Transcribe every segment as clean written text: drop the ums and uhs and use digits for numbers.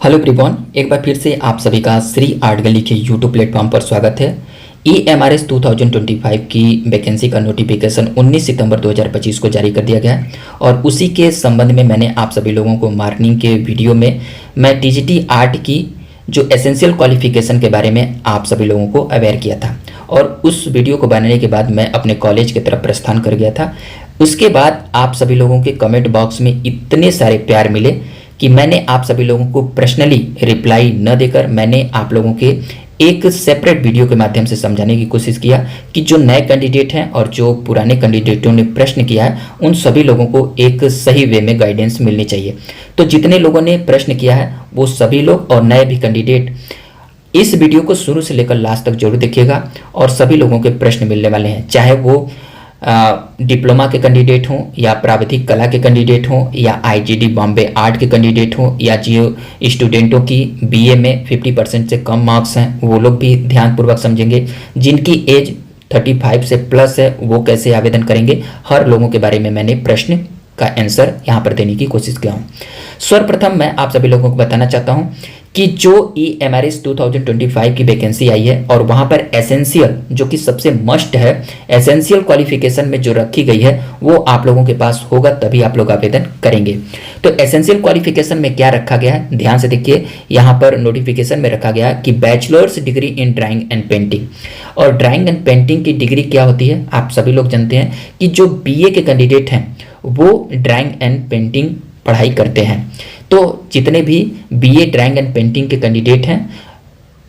Hello everyone, एक बार फिर से आप सभी का श्री आर्ट गली के यूट्यूब प्लेटफॉर्म पर स्वागत है। EMRS 2025 की वैकेंसी का नोटिफिकेशन 19 सितंबर 2025 को जारी कर दिया गया है और उसी के संबंध में मैंने आप सभी लोगों को मॉर्निंग के वीडियो में मैं TGT आर्ट की जो एसेंशियल क्वालिफिकेशन के बारे में आप सभी लोगों को अवेयर किया था और उस वीडियो को बनाने के बाद मैं अपने कॉलेज की तरफ प्रस्थान कर गया था। उसके बाद आप सभी लोगों के कमेंट बॉक्स में इतने सारे प्यार मिले कि मैंने आप सभी लोगों को पर्सनली रिप्लाई न देकर मैंने आप लोगों के एक सेपरेट वीडियो के माध्यम से समझाने की कोशिश किया कि जो नए कैंडिडेट हैं और जो पुराने कैंडिडेटों ने प्रश्न किया है उन सभी लोगों को एक सही वे में गाइडेंस मिलनी चाहिए। तो जितने लोगों ने प्रश्न किया है वो सभी लोग और नए भी कैंडिडेट इस वीडियो को शुरू से लेकर लास्ट तक जरूर देखिएगा और सभी लोगों के प्रश्न मिलने वाले हैं, चाहे वो डिप्लोमा के कैंडिडेट हों या प्राविधिक कला के कैंडिडेट हों या IGD बॉम्बे आर्ट के कैंडिडेट हों या जियो स्टूडेंटों की BA में 50% से कम मार्क्स हैं वो लोग भी ध्यानपूर्वक समझेंगे। जिनकी एज 35 से प्लस है वो कैसे आवेदन करेंगे, हर लोगों के बारे में मैंने प्रश्न का आंसर यहाँ पर देने की कोशिश किया हूँ। सर्वप्रथम मैं आप सभी लोगों को बताना चाहता हूँ कि जो EMRS 2025 की वैकेंसी आई है और वहाँ पर एसेंशियल जो कि सबसे मस्ट है, एसेंशियल क्वालिफिकेशन में जो रखी गई है वो आप लोगों के पास होगा तभी आप लोग आवेदन करेंगे। तो एसेंशियल क्वालिफिकेशन में क्या रखा गया है, ध्यान से देखिए। यहाँ पर नोटिफिकेशन में रखा गया है कि bachelors degree in drawing and painting. और ड्राइंग एंड पेंटिंग की डिग्री क्या होती है आप सभी लोग जानते हैं कि जो BA के कैंडिडेट हैं वो ड्राइंग एंड पेंटिंग पढ़ाई करते हैं। तो जितने भी BA ड्राइंग एंड पेंटिंग के कैंडिडेट हैं,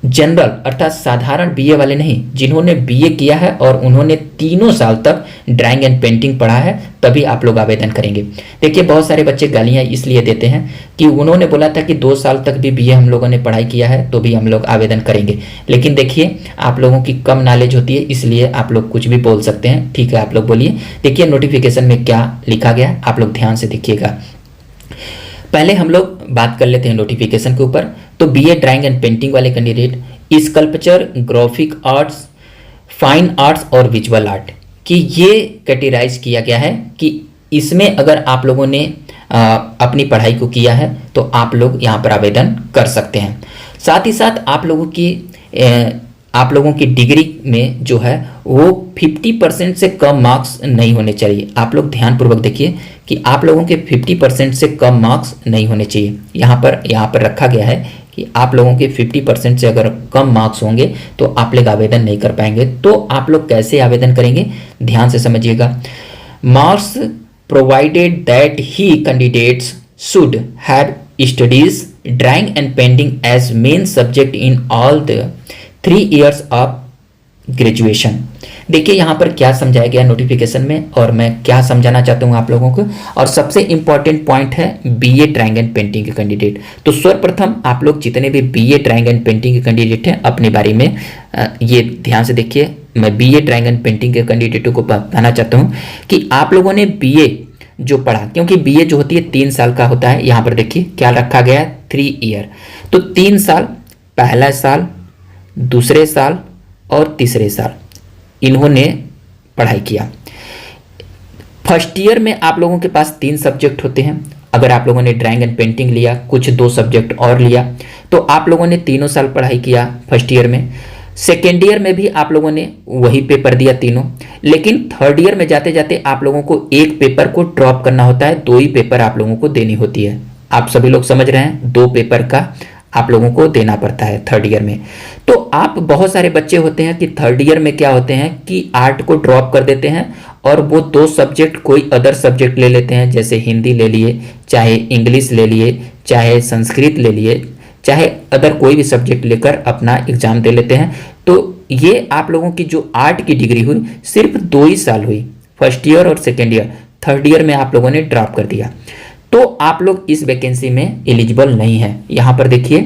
जनरल अर्थात साधारण BA वाले नहीं, जिन्होंने BA किया है और उन्होंने 3 साल तक ड्राइंग एंड पेंटिंग पढ़ा है तभी आप लोग आवेदन करेंगे। देखिए बहुत सारे बच्चे गालियां इसलिए देते हैं कि उन्होंने बोला था कि 2 साल तक भी BA हम लोगों ने पढ़ाई किया है तो भी हम लोग आवेदन करेंगे। लेकिन देखिए आप लोगों की कम नॉलेज होती है इसलिए आप लोग कुछ भी बोल सकते हैं। ठीक है, आप लोग बोलिए। देखिए नोटिफिकेशन में क्या लिखा गया है, आप लोग ध्यान से देखिएगा। पहले हम लोग बात कर लेते हैं नोटिफिकेशन के ऊपर। तो BA ड्राइंग एंड पेंटिंग वाले candidate sculpture, graphic arts, fine arts और विजुअल आर्ट कि ये कैटेगराइज किया गया है कि इसमें अगर आप लोगों ने अपनी पढ़ाई को किया है तो आप लोग यहाँ पर आवेदन कर सकते हैं। साथ ही साथ आप लोगों की डिग्री में जो है वो 50% से कम मार्क्स नहीं होने चाहिए। आप लोग ध्यानपूर्वक देखिए कि आप लोगों के 50% से कम मार्क्स नहीं होने चाहिए। यहाँ पर रखा गया है कि आप लोगों के 50% से अगर कम मार्क्स होंगे तो आप लोग आवेदन नहीं कर पाएंगे। तो आप लोग कैसे आवेदन करेंगे, ध्यान से समझिएगा। Marks provided that he candidates should have studies drawing and painting as main subject in all the 3 years of graduation. देखिए यहाँ पर क्या समझाया गया नोटिफिकेशन में और मैं क्या समझाना चाहता हूँ आप लोगों को। और सबसे इंपॉर्टेंट पॉइंट है BA ड्राइंग एंड पेंटिंग के कैंडिडेट। तो सर्वप्रथम आप लोग जितने भी BA ड्राइंग एंड पेंटिंग के कैंडिडेट हैं अपने बारे में ये ध्यान से देखिए। मैं BA ड्राइंग एंड पेंटिंग के कैंडिडेटों को बताना चाहता हूँ कि आप लोगों ने BA जो पढ़ा, क्योंकि BA जो होती है 3 साल का होता है। यहाँ पर देखिए क्या रखा गया है, 3 year। तो 3 साल, पहला साल, दूसरे साल और तीसरे साल इन्होंने पढ़ाई किया। फर्स्ट ईयर में आप लोगों के पास 3 सब्जेक्ट होते हैं। अगर आप लोगों ने ड्राइंग एंड पेंटिंग लिया, कुछ 2 सब्जेक्ट और लिया तो आप लोगों ने 3 साल पढ़ाई किया फर्स्ट ईयर में। सेकेंड ईयर में भी आप लोगों ने वही पेपर दिया तीनों। लेकिन थर्ड ईयर में जाते जाते आप लोगों को एक पेपर को ड्रॉप करना होता है, 2 ही पेपर आप लोगों को देनी होती है। आप सभी लोग समझ रहे हैं, 2 पेपर का आप लोगों को देना पड़ता है थर्ड ईयर में। तो आप बहुत सारे बच्चे होते हैं कि थर्ड ईयर में क्या होते हैं कि आर्ट को ड्रॉप कर देते हैं और वो 2 सब्जेक्ट कोई अदर सब्जेक्ट ले लेते हैं, जैसे हिंदी ले लिए, चाहे इंग्लिश ले लिए, चाहे संस्कृत ले लिए, चाहे अदर कोई भी सब्जेक्ट लेकर अपना एग्जाम दे लेते हैं। तो ये आप लोगों की जो आर्ट की डिग्री हुई सिर्फ 2 ही साल हुई, फर्स्ट ईयर और सेकेंड ईयर। थर्ड ईयर में आप लोगों ने ड्रॉप कर दिया तो आप लोग इस वैकेंसी में एलिजिबल नहीं है। यहाँ पर देखिए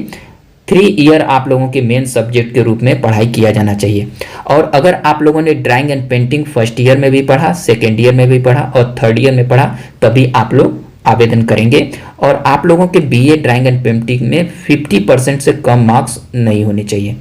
3 year आप लोगों के मेन सब्जेक्ट के रूप में पढ़ाई किया जाना चाहिए। और अगर आप लोगों ने drawing and painting first year में भी पढ़ा, सेकेंड ईयर में भी पढ़ा और थर्ड ईयर में पढ़ा तभी आप लोग आवेदन करेंगे। और आप लोगों के BA ड्राइंग एंड पेंटिंग में 50% से कम मार्क्स नहीं होने चाहिए।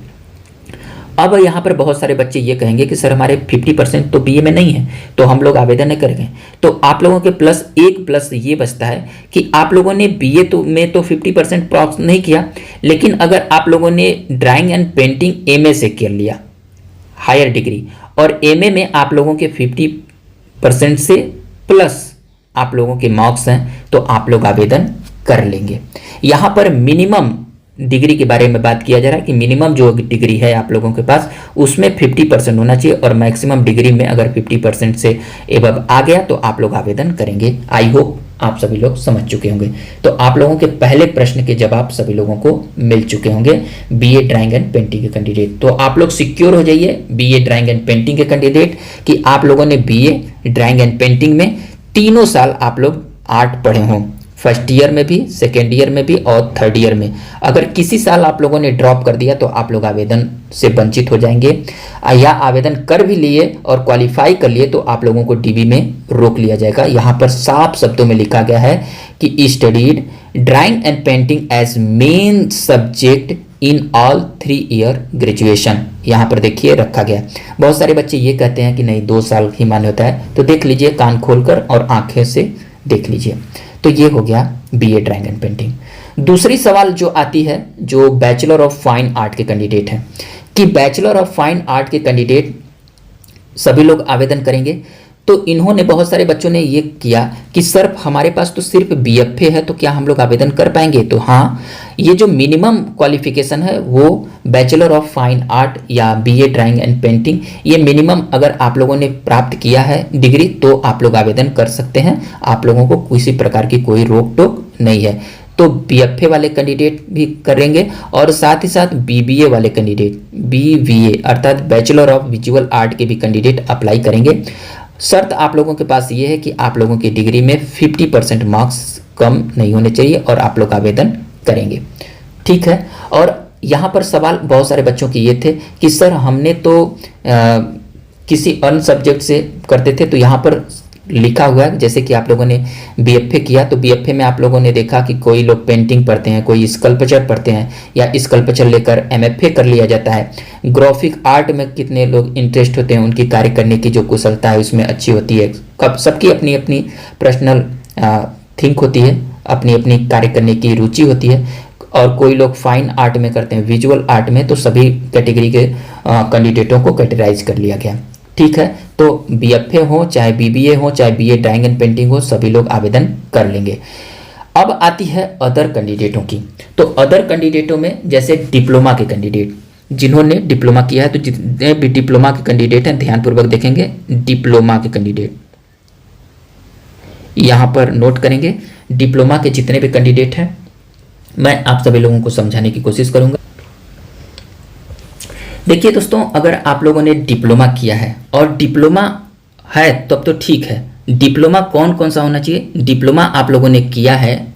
अब यहाँ पर बहुत सारे बच्चे ये कहेंगे कि सर हमारे 50% तो बीए में नहीं है, तो हम लोग आवेदन नहीं करेंगे। तो आप लोगों के प्लस एक प्लस ये बचता है कि आप लोगों ने बीए में तो 50% प्रॉक्स नहीं किया, लेकिन अगर आप लोगों ने ड्राइंग एंड पेंटिंग एमए से कर लिया हायर डिग्री, और एमए में आप लोगों के 50% से प्लस आप लोगों के मार्क्स हैं, तो आप लोग आवेदन कर लेंगे। यहाँ पर मिनिमम डिग्री के बारे में बात किया जा रहा है कि मिनिमम जो डिग्री है आप लोगों के पास उसमें 50% होना चाहिए, और मैक्सिमम डिग्री में अगर 50% से एबव आ गया तो आप लोग आवेदन करेंगे। आई होप आप सभी लोग समझ चुके होंगे। तो आप लोगों के पहले प्रश्न के जवाब सभी लोगों को मिल चुके होंगे बीए ड्राइंग एंड पेंटिंग के कैंडिडेट। तो आप लोग सिक्योर हो जाइए बीए ड्राइंग एंड पेंटिंग के कैंडिडेट कि आप लोगों ने बीए ड्राइंग एंड पेंटिंग में तीनों साल आप लोग आर्ट पढ़े हों, फर्स्ट ईयर में भी, सेकेंड ईयर में भी और थर्ड ईयर में। अगर किसी साल आप लोगों ने ड्रॉप कर दिया तो आप लोग आवेदन से वंचित हो जाएंगे, या आवेदन कर भी लिए और क्वालिफाई कर लिए तो आप लोगों को डीबी में रोक लिया जाएगा। यहाँ पर साफ शब्दों में लिखा गया है कि studied drawing and painting as main subject in all 3 year graduation. यहाँ पर देखिए रखा गया। बहुत सारे बच्चे ये कहते हैं कि नहीं 2 साल ही मान्य होता है, तो देख लीजिए कान खोलकर और आंखें से देख लीजिए। तो ये हो गया बीए ड्राइंग एंड पेंटिंग। दूसरी सवाल जो आती है जो बैचलर ऑफ फाइन आर्ट के कैंडिडेट हैं कि बैचलर ऑफ फाइन आर्ट के कैंडिडेट सभी लोग आवेदन करेंगे। तो इन्होंने बहुत सारे बच्चों ने ये किया कि सर हमारे पास तो सिर्फ बीएफए है, तो क्या हम लोग आवेदन कर पाएंगे? तो हाँ, ये जो मिनिमम क्वालिफिकेशन है वो बैचलर ऑफ फाइन आर्ट या बीए ड्राइंग एंड पेंटिंग, ये मिनिमम अगर आप लोगों ने प्राप्त किया है डिग्री तो आप लोग आवेदन कर सकते हैं। आप लोगों को किसी प्रकार की कोई रोक टोक नहीं है। तो बीएफए वाले कैंडिडेट भी करेंगे और साथ ही साथ बीबीए वाले कैंडिडेट, बीवीए अर्थात बैचलर ऑफ विजुअल आर्ट के भी कैंडिडेट अप्लाई करेंगे। शर्त आप लोगों के पास ये है कि आप लोगों की डिग्री में 50% मार्क्स कम नहीं होने चाहिए और आप लोग आवेदन करेंगे। ठीक है। और यहाँ पर सवाल बहुत सारे बच्चों के ये थे कि सर हमने तो किसी अन्य सब्जेक्ट से करते थे, तो यहाँ पर लिखा हुआ है जैसे कि आप लोगों ने बीएफए किया तो बीएफए में आप लोगों ने देखा कि कोई लोग पेंटिंग पढ़ते हैं, कोई स्कल्पचर पढ़ते हैं, या स्कल्पचर लेकर एमएफए कर लिया जाता है। ग्राफिक आर्ट में कितने लोग इंटरेस्ट होते हैं, उनकी कार्य करने की जो कुशलता है उसमें अच्छी होती है। कब सबकी अपनी अपनी पर्सनल थिंक होती है, अपनी अपनी कार्य करने की रुचि होती है। और कोई लोग फाइन आर्ट में करते हैं, विजुअल आर्ट में, तो सभी कैटेगरी के कैंडिडेटों को कैटेगराइज कर लिया गया। ठीक है। तो बीएफए हो चाहे बीबीए हो चाहे बीए ड्राइंग एंड पेंटिंग हो, सभी लोग आवेदन कर लेंगे। अब आती है अदर कैंडिडेटों की। तो अदर कैंडिडेटों में जैसे डिप्लोमा के कैंडिडेट, जिन्होंने डिप्लोमा किया है, तो जितने भी डिप्लोमा के कैंडिडेट हैं ध्यानपूर्वक देखेंगे। डिप्लोमा के कैंडिडेट यहां पर नोट करेंगे। डिप्लोमा के जितने भी कैंडिडेट हैं मैं आप सभी लोगों को समझाने की कोशिश करूंगा। देखिए दोस्तों, अगर आप लोगों ने डिप्लोमा किया है और डिप्लोमा है तब तो ठीक है। डिप्लोमा कौन कौन सा होना चाहिए? डिप्लोमा आप लोगों ने किया है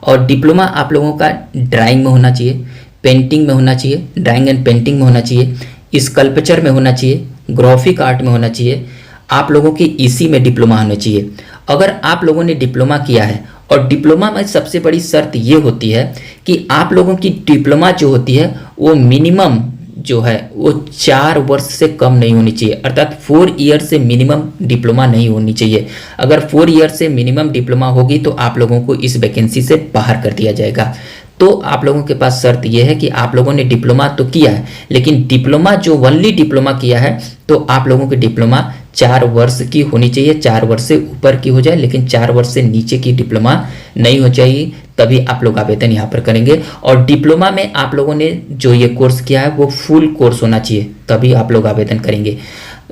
और डिप्लोमा आप लोगों का ड्राइंग में होना चाहिए, पेंटिंग में होना चाहिए, ड्राइंग एंड पेंटिंग में होना चाहिए, स्कल्पचर में होना चाहिए, ग्राफिक आर्ट में होना चाहिए, आप लोगों की इसी में डिप्लोमा होना चाहिए। अगर आप लोगों ने डिप्लोमा किया है, और डिप्लोमा में सबसे बड़ी शर्त ये होती है कि आप लोगों की डिप्लोमा जो होती है वो मिनिमम जो है वो 4 वर्ष से कम नहीं होनी चाहिए, अर्थात 4 ईयर से मिनिमम डिप्लोमा नहीं होनी चाहिए। अगर 4 ईयर से मिनिमम डिप्लोमा होगी तो आप लोगों को इस वैकेंसी से बाहर कर दिया जाएगा। तो आप लोगों के पास शर्त यह है कि आप लोगों ने डिप्लोमा तो किया है, लेकिन डिप्लोमा जो ओनली डिप्लोमा किया है तो आप लोगों की डिप्लोमा 4 वर्ष की होनी चाहिए। 4 वर्ष से ऊपर की हो जाए, लेकिन 4 वर्ष से नीचे की डिप्लोमा नहीं हो चाहिए, तभी आप लोग आवेदन यहाँ पर करेंगे। और डिप्लोमा में आप लोगों ने जो ये कोर्स किया है वो फुल कोर्स होना चाहिए, तभी आप लोग आवेदन करेंगे।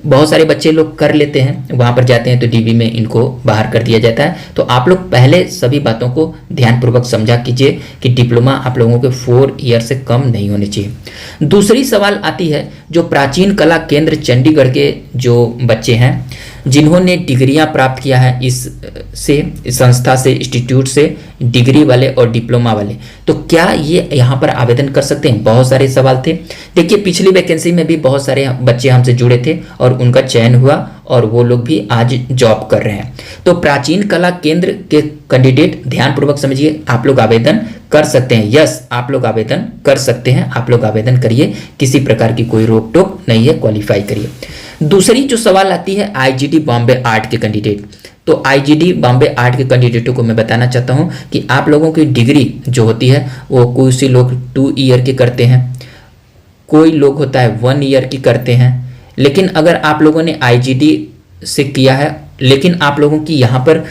बहुत सारे बच्चे लोग कर लेते हैं, वहाँ पर जाते हैं तो डीबी में इनको बाहर कर दिया जाता है। तो आप लोग पहले सभी बातों को ध्यानपूर्वक समझा कीजिए कि डिप्लोमा आप लोगों के 4 ईयर से कम नहीं होने चाहिए। दूसरी सवाल आती है जो प्राचीन कला केंद्र चंडीगढ़ के जो बच्चे हैं, जिन्होंने डिग्रियां प्राप्त किया है इस संस्था से, इंस्टीट्यूट से, डिग्री वाले और डिप्लोमा वाले, तो क्या ये यहाँ पर आवेदन कर सकते हैं? बहुत सारे सवाल थे। देखिए पिछली वैकेंसी में भी बहुत सारे बच्चे हमसे जुड़े थे और उनका चयन हुआ और वो लोग भी आज जॉब कर रहे हैं। तो प्राचीन कला केंद्र के कैंडिडेट ध्यानपूर्वक समझिए, आप लोग आवेदन कर सकते हैं। यस, आप लोग आवेदन कर सकते हैं, आप लोग आवेदन करिए, किसी प्रकार की कोई रोक टोक नहीं है, क्वालिफाई करिए। दूसरी जो सवाल आती है आईजीडी बॉम्बे आर्ट के कैंडिडेट, तो आईजीडी बॉम्बे आर्ट के कैंडिडेटों को मैं बताना चाहता हूं कि आप लोगों की डिग्री जो होती है वो कुछ लोग 2 ईयर की करते हैं, कोई लोग होता है 1 ईयर की करते हैं। लेकिन अगर आप लोगों ने आईजीडी से किया है, लेकिन आप लोगों की यहाँ पर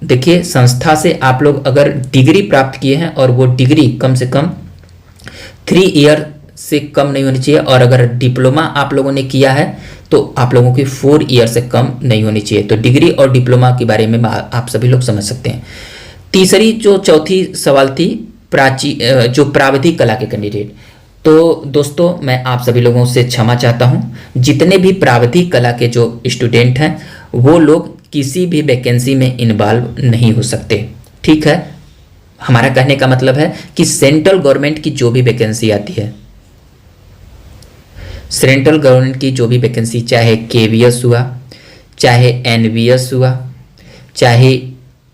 देखिए संस्था से आप लोग अगर डिग्री प्राप्त किए हैं और वो डिग्री कम से कम 3 ईयर से कम नहीं होनी चाहिए, और अगर डिप्लोमा आप लोगों ने किया है तो आप लोगों की 4 ईयर से कम नहीं होनी चाहिए। तो डिग्री और डिप्लोमा के बारे में आप सभी लोग समझ सकते हैं। तीसरी जो चौथी सवाल थी जो प्राविधिक कला के कैंडिडेट, तो दोस्तों मैं आप सभी लोगों से क्षमा चाहता हूं, जितने भी प्राविधिक कला के जो स्टूडेंट हैं वो लोग किसी भी वैकेंसी में इन्वॉल्व नहीं हो सकते। ठीक है, हमारा कहने का मतलब है कि सेंट्रल गवर्नमेंट की जो भी वैकेंसी आती है, सेंट्रल गवर्नमेंट की जो भी वैकेंसी, चाहे केवीएस हुआ, चाहे एनवीएस हुआ, चाहे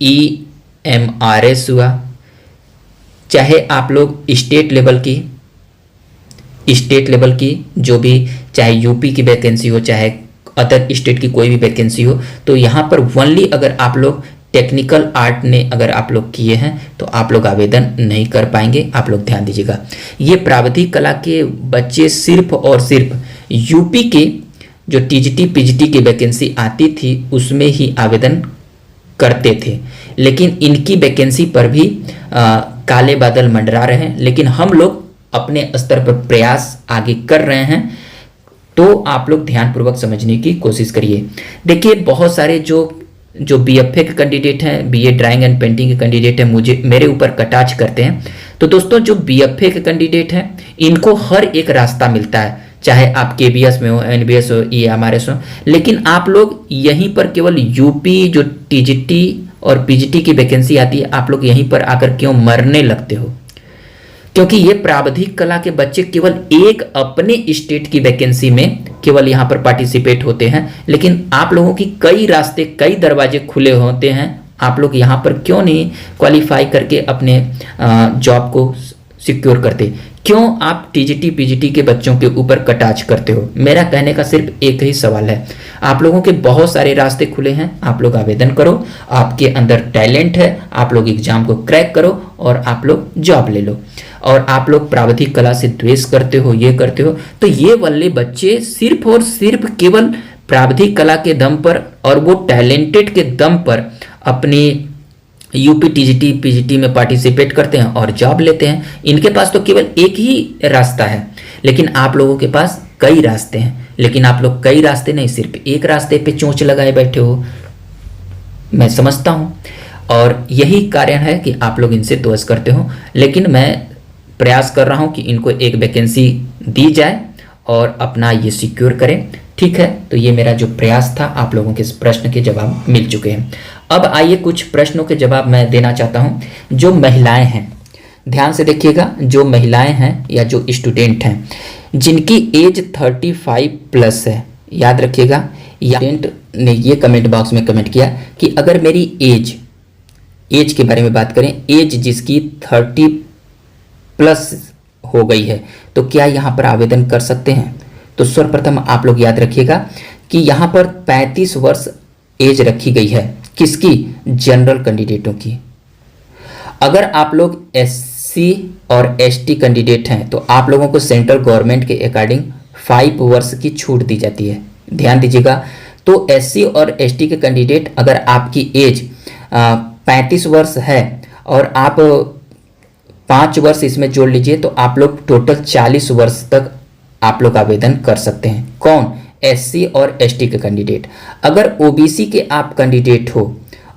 ईएमआरएस हुआ, चाहे आप लोग स्टेट लेवल की जो भी, चाहे यूपी की वैकेंसी हो, चाहे अदर स्टेट की कोई भी वैकेंसी हो, तो यहाँ पर ओनली अगर आप लोग टेक्निकल आर्ट ने अगर आप लोग किए हैं तो आप लोग आवेदन नहीं कर पाएंगे। आप लोग ध्यान दीजिएगा, ये प्राविधिक कला के बच्चे सिर्फ और सिर्फ यूपी के जो टीजीटी पीजीटी की वैकेंसी आती थी उसमें ही आवेदन करते थे। लेकिन इनकी वैकेंसी पर भी काले बादल मंडरा रहे हैं, लेकिन हम लोग अपने स्तर पर प्रयास आगे कर रहे हैं। तो आप लोग ध्यानपूर्वक समझने की कोशिश करिए। देखिए बहुत सारे जो बीएफए के कैंडिडेट हैं, बीए ड्राइंग एंड पेंटिंग के कैंडिडेट हैं, मेरे ऊपर कटाक्ष करते हैं। तो दोस्तों जो बीएफए के कैंडिडेट हैं इनको हर एक रास्ता मिलता है, चाहे आप केबीएस में हो, एनबीएस हो, ईएमआरएस हो, लेकिन आप लोग यहीं पर केवल यूपी जो टीजीटी और पीजीटी की वैकेंसी आती है, आप लोग यहीं पर आकर क्यों मरने लगते हो? क्योंकि ये प्राविधिक कला के बच्चे केवल एक अपने स्टेट की वैकेंसी में केवल यहाँ पर पार्टिसिपेट होते हैं, लेकिन आप लोगों की कई रास्ते, कई दरवाजे खुले होते हैं। आप लोग यहाँ पर क्यों नहीं क्वालिफाई करके अपने जॉब को सिक्योर करते? क्यों आप टीजीटी पीजीटी के बच्चों के ऊपर कटाक्ष करते हो? मेरा कहने का सिर्फ एक ही सवाल है, आप लोगों के बहुत सारे रास्ते खुले हैं, आप लोग आवेदन करो, आपके अंदर टैलेंट है, आप लोग एग्जाम को क्रैक करो और आप लोग जॉब ले लो। और आप लोग प्राविधिक कला से द्वेष करते हो, ये करते हो, तो ये वाले बच्चे सिर्फ और सिर्फ केवल प्राविधिक कला के दम पर और वो टैलेंटेड के दम पर अपनी यूपी टीजीटी पीजीटी में पार्टिसिपेट करते हैं और जॉब लेते हैं। इनके पास तो केवल एक ही रास्ता है, लेकिन आप लोगों के पास कई रास्ते हैं। लेकिन आप लोग कई रास्ते नहीं, सिर्फ एक रास्ते पे चोंच लगाए बैठे हो, मैं समझता हूं, और यही कारण है कि आप लोग इनसे द्वेष करते हो। लेकिन मैं प्रयास कर रहा हूं कि इनको एक वैकेंसी दी जाए और अपना ये सिक्योर करें। ठीक है, तो ये मेरा जो प्रयास था, आप लोगों के इस प्रश्न के जवाब मिल चुके हैं। अब आइए कुछ प्रश्नों के जवाब मैं देना चाहता हूं। जो महिलाएं हैं, ध्यान से देखिएगा, जो महिलाएं हैं या जो स्टूडेंट हैं जिनकी एज 35 प्लस है, याद रखिएगा, स्टूडेंट ने ये कमेंट बॉक्स में कमेंट किया कि अगर मेरी एज के बारे में बात करें, एज जिसकी 30 प्लस हो गई है तो क्या यहाँ पर आवेदन कर सकते हैं? तो सर्वप्रथम आप लोग याद रखिएगा कि यहाँ पर 35 वर्ष एज रखी गई है, किसकी? जनरल कैंडिडेटों की। अगर आप लोग एससी और एसटी कैंडिडेट हैं तो आप लोगों को सेंट्रल गवर्नमेंट के अकॉर्डिंग 5 वर्ष की छूट दी जाती है, ध्यान दीजिएगा। तो एससी और एसटी के कैंडिडेट, अगर आपकी एज 35 वर्ष है और आप 5 वर्ष इसमें जोड़ लीजिए तो आप लोग टोटल 40 वर्ष तक आप लोग आवेदन कर सकते हैं। कौन? एससी और एसटी के कैंडिडेट। अगर ओबीसी के आप कैंडिडेट हो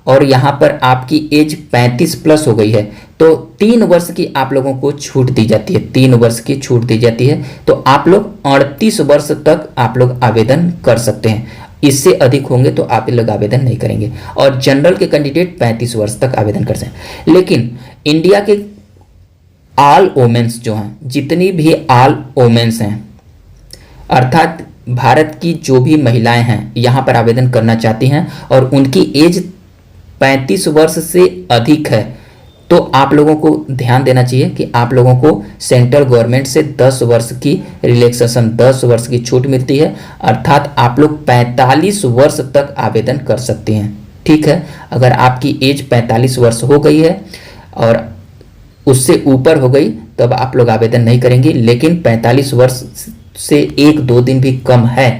और यहाँ पर आपकी एज 35 प्लस हो गई है तो 3 वर्ष की आप लोगों को छूट दी जाती है, 3 वर्ष की छूट दी जाती है। तो आप लोग 38 वर्ष तक आप लोग आवेदन कर सकते हैं। इससे अधिक होंगे तो आप लोग आवेदन नहीं करेंगे। और जनरल के कैंडिडेट 35 वर्ष तक आवेदन कर सकते। लेकिन इंडिया के ऑल वोमेन्स जो हैं, जितनी भी ऑल वोमेन्स हैं, अर्थात भारत की जो भी महिलाएं हैं यहाँ पर आवेदन करना चाहती हैं और उनकी एज 35 वर्ष से अधिक है, तो आप लोगों को ध्यान देना चाहिए कि आप लोगों को सेंट्रल गवर्नमेंट से 10 वर्ष की रिलैक्सेशन, 10 वर्ष की छूट मिलती है। अर्थात आप लोग 45 वर्ष तक आवेदन कर सकते हैं। ठीक है, अगर आपकी एज 45 वर्ष हो गई है और उससे ऊपर हो गई तब आप लोग आवेदन नहीं करेंगे। लेकिन 45 वर्ष से 1-2 दिन भी कम है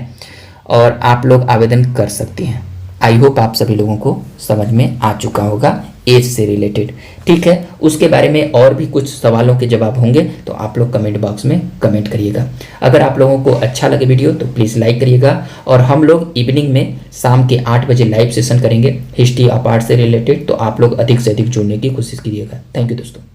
और आप लोग आवेदन कर सकते हैं। आई होप आप सभी लोगों को समझ में आ चुका होगा एज से रिलेटेड। ठीक है, उसके बारे में और भी कुछ सवालों के जवाब होंगे तो आप लोग कमेंट बॉक्स में कमेंट करिएगा। अगर आप लोगों को अच्छा लगे वीडियो तो प्लीज़ लाइक करिएगा। और हम लोग इवनिंग में शाम के 8 बजे लाइव सेशन करेंगे हिस्ट्री ऑफ आर्ट से रिलेटेड, तो आप लोग अधिक से अधिक जुड़ने की कोशिश कीजिएगा। थैंक यू दोस्तों।